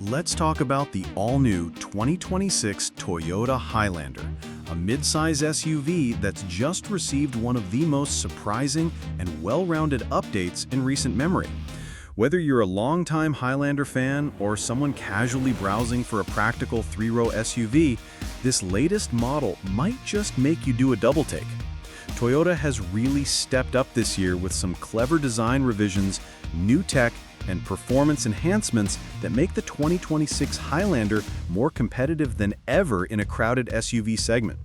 Let's talk about the all-new 2026 Toyota Highlander, a midsize SUV that's just received one of the most surprising and well-rounded updates in recent memory. Whether you're a longtime Highlander fan or someone casually browsing for a practical three-row SUV, this latest model might just make you do a double-take. Toyota has really stepped up this year with some clever design revisions, new tech, and performance enhancements that make the 2026 Highlander more competitive than ever in a crowded SUV segment.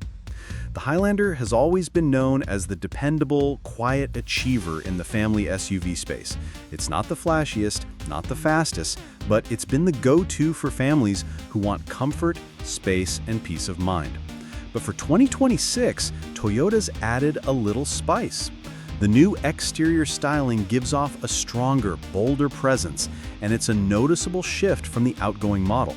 The Highlander has always been known as the dependable, quiet achiever in the family SUV space. It's not the flashiest, not the fastest, but it's been the go-to for families who want comfort, space, and peace of mind. But for 2026, Toyota's added a little spice. The new exterior styling gives off a stronger, bolder presence, and it's a noticeable shift from the outgoing model.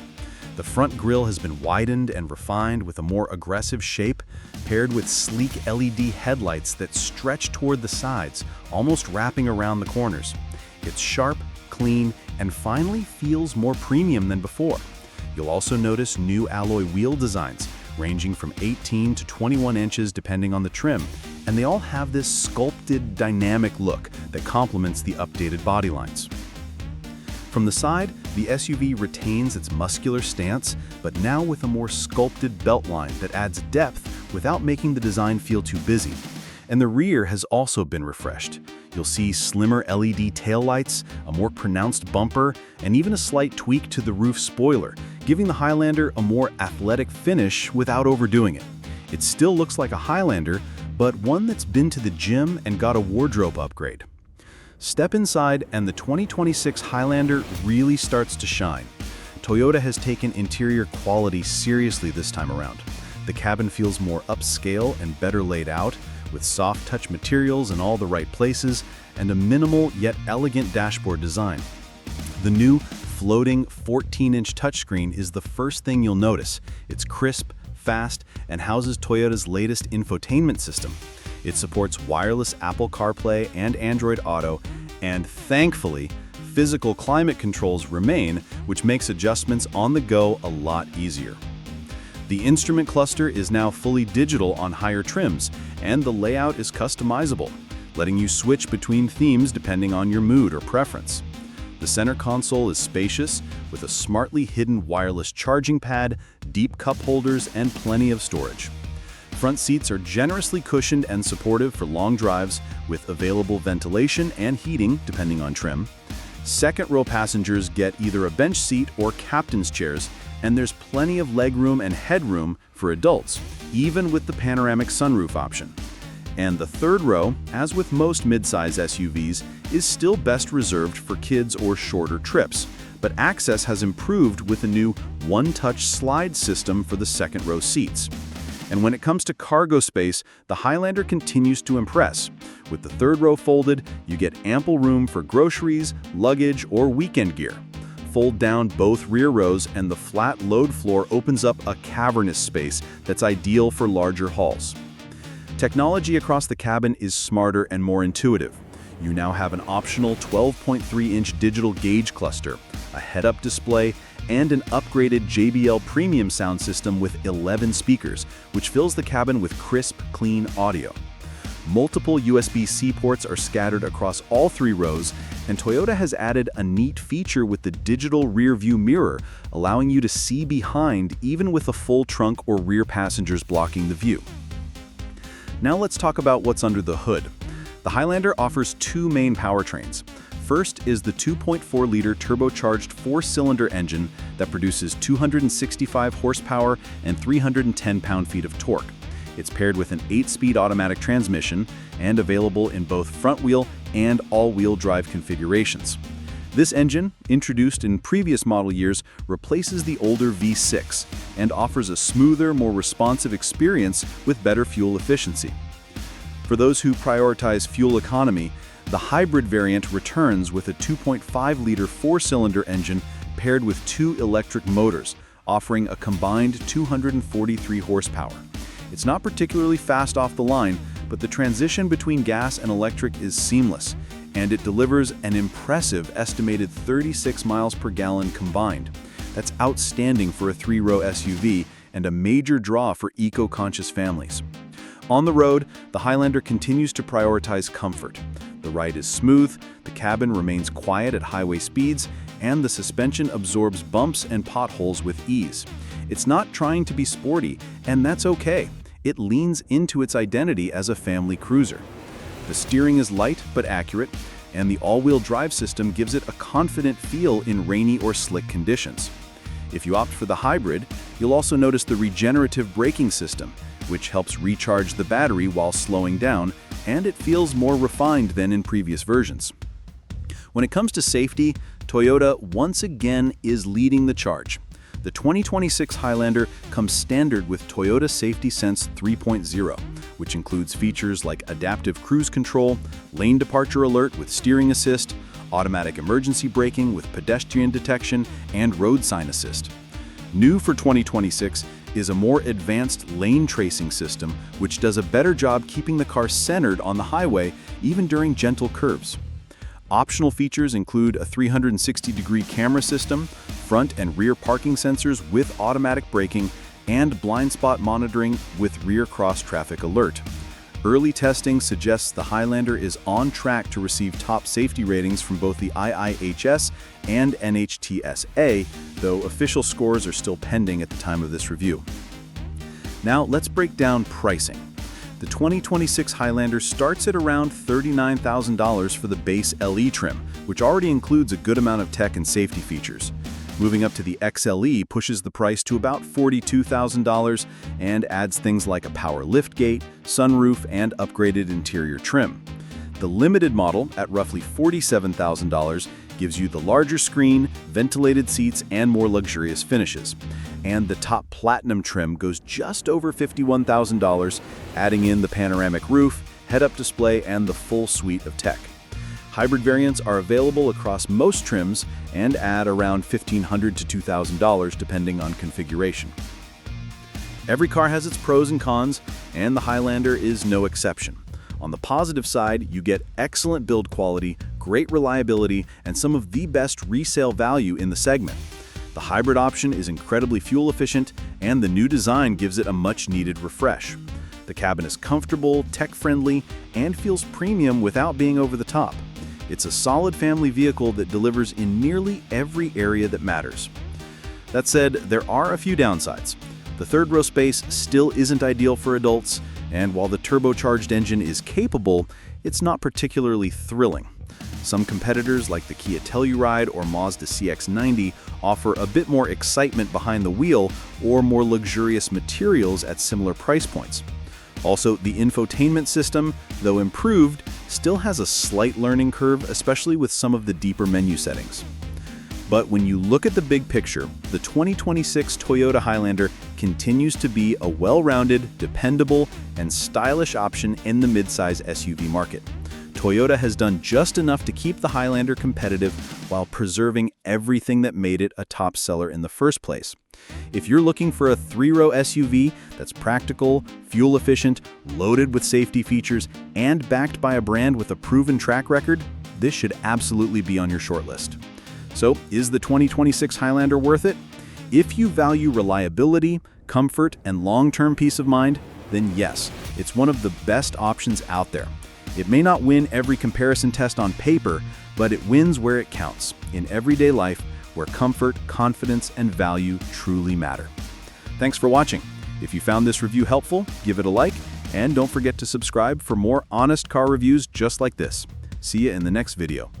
The front grille has been widened and refined with a more aggressive shape, paired with sleek LED headlights that stretch toward the sides, almost wrapping around the corners. It's sharp, clean, and finally feels more premium than before. You'll also notice new alloy wheel designs, ranging from 18 to 21 inches depending on the trim, and they all have this sculpted, dynamic look that complements the updated body lines. From the side, the SUV retains its muscular stance, but now with a more sculpted beltline that adds depth without making the design feel too busy. And the rear has also been refreshed. You'll see slimmer LED taillights, a more pronounced bumper, and even a slight tweak to the roof spoiler, giving the Highlander a more athletic finish without overdoing it. It still looks like a Highlander, but one that's been to the gym and got a wardrobe upgrade. Step inside and the 2026 Highlander really starts to shine. Toyota has taken interior quality seriously this time around. The cabin feels more upscale and better laid out, with soft touch materials in all the right places and a minimal yet elegant dashboard design. The new floating 14-inch touchscreen is the first thing you'll notice. It's crisp, fast, and houses Toyota's latest infotainment system. It supports wireless Apple CarPlay and Android Auto, and thankfully, physical climate controls remain, which makes adjustments on the go a lot easier. The instrument cluster is now fully digital on higher trims, and the layout is customizable, letting you switch between themes depending on your mood or preference. The center console is spacious, with a smartly hidden wireless charging pad, deep cup holders, and plenty of storage. Front seats are generously cushioned and supportive for long drives, with available ventilation and heating depending on trim. Second-row passengers get either a bench seat or captain's chairs, and there's plenty of legroom and headroom for adults, even with the panoramic sunroof option. And the third row, as with most midsize SUVs, is still best reserved for kids or shorter trips, but access has improved with a new one-touch slide system for the second-row seats. And when it comes to cargo space, the Highlander continues to impress. With the third row folded, you get ample room for groceries, luggage, or weekend gear. Fold down both rear rows and the flat load floor opens up a cavernous space that's ideal for larger hauls. Technology across the cabin is smarter and more intuitive. You now have an optional 12.3-inch digital gauge cluster, a head-up display, and an upgraded JBL premium sound system with 11 speakers, which fills the cabin with crisp, clean audio. Multiple USB-C ports are scattered across all three rows, and Toyota has added a neat feature with the digital rear-view mirror, allowing you to see behind even with a full trunk or rear passengers blocking the view. Now let's talk about what's under the hood. The Highlander offers two main powertrains. First is the 2.4-liter turbocharged four-cylinder engine that produces 265 horsepower and 310 pound-feet of torque. It's paired with an 8-speed automatic transmission and available in both front-wheel and all-wheel drive configurations. This engine, introduced in previous model years, replaces the older V6 and offers a smoother, more responsive experience with better fuel efficiency. For those who prioritize fuel economy, the hybrid variant returns with a 2.5-liter four-cylinder engine paired with two electric motors, offering a combined 243 horsepower. It's not particularly fast off the line, but the transition between gas and electric is seamless, and it delivers an impressive estimated 36 miles per gallon combined. That's outstanding for a 3-row SUV and a major draw for eco-conscious families. On the road, the Highlander continues to prioritize comfort. The ride is smooth, the cabin remains quiet at highway speeds, and the suspension absorbs bumps and potholes with ease. It's not trying to be sporty, and that's okay. It leans into its identity as a family cruiser. The steering is light but accurate, and the all-wheel drive system gives it a confident feel in rainy or slick conditions. If you opt for the hybrid, you'll also notice the regenerative braking system, which helps recharge the battery while slowing down, and it feels more refined than in previous versions. When it comes to safety, Toyota once again is leading the charge. The 2026 Highlander comes standard with Toyota Safety Sense 3.0, which includes features like adaptive cruise control, lane departure alert with steering assist, automatic emergency braking with pedestrian detection, and road sign assist. New for 2026 is a more advanced lane tracing system, which does a better job keeping the car centered on the highway even during gentle curves. Optional features include a 360-degree camera system, front and rear parking sensors with automatic braking, and blind spot monitoring with rear cross-traffic alert. Early testing suggests the Highlander is on track to receive top safety ratings from both the IIHS and NHTSA, though official scores are still pending at the time of this review. Now let's break down pricing. The 2026 Highlander starts at around $39,000 for the base LE trim, which already includes a good amount of tech and safety features. Moving up to the XLE pushes the price to about $42,000 and adds things like a power liftgate, sunroof, and upgraded interior trim. The limited model, at roughly $47,000, gives you the larger screen, ventilated seats, and more luxurious finishes. And the top Platinum trim goes just over $51,000, adding in the panoramic roof, head-up display, and the full suite of tech. Hybrid variants are available across most trims and add around $1,500 to $2,000 depending on configuration. Every car has its pros and cons, and the Highlander is no exception. On the positive side, you get excellent build quality, great reliability, and some of the best resale value in the segment. The hybrid option is incredibly fuel efficient, and the new design gives it a much-needed refresh. The cabin is comfortable, tech-friendly, and feels premium without being over the top. It's a solid family vehicle that delivers in nearly every area that matters. That said, there are a few downsides. The third row space still isn't ideal for adults, and while the turbocharged engine is capable, it's not particularly thrilling. Some competitors like the Kia Telluride or Mazda CX-90 offer a bit more excitement behind the wheel or more luxurious materials at similar price points. Also, the infotainment system, though improved, still has a slight learning curve, especially with some of the deeper menu settings. But when you look at the big picture, the 2026 Toyota Highlander continues to be a well-rounded, dependable, and stylish option in the midsize SUV market. Toyota has done just enough to keep the Highlander competitive while preserving everything that made it a top seller in the first place. If you're looking for a 3-row SUV that's practical, fuel-efficient, loaded with safety features, and backed by a brand with a proven track record, this should absolutely be on your shortlist. So, is the 2026 Highlander worth it? If you value reliability, comfort, and long-term peace of mind, then yes, it's one of the best options out there. It may not win every comparison test on paper, but it wins where it counts, in everyday life, where comfort, confidence, and value truly matter. Thanks for watching. If you found this review helpful, give it a like, and don't forget to subscribe for more honest car reviews just like this. See you in the next video.